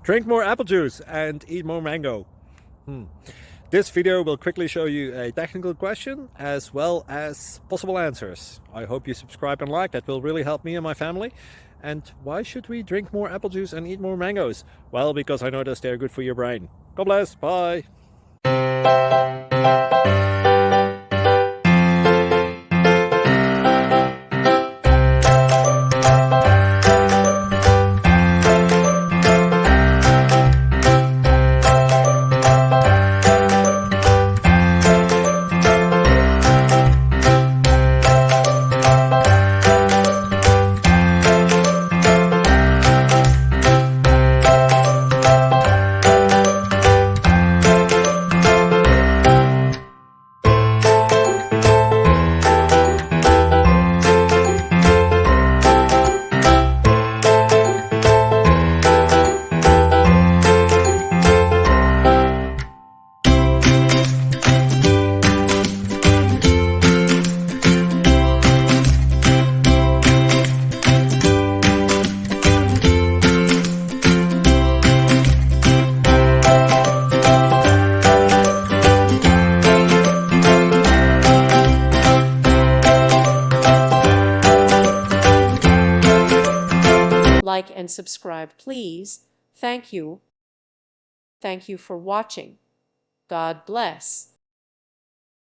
Drink more apple juice and eat more mango. This video will quickly show you a technical question as well as possible answers. I hope you subscribe and like, that will really help me and my family. And why should we drink more apple juice and eat more mangoes? Well, because I noticed they're good for your brain. God bless, bye! Like and subscribe, please. Thank you. Thank you for watching. God bless.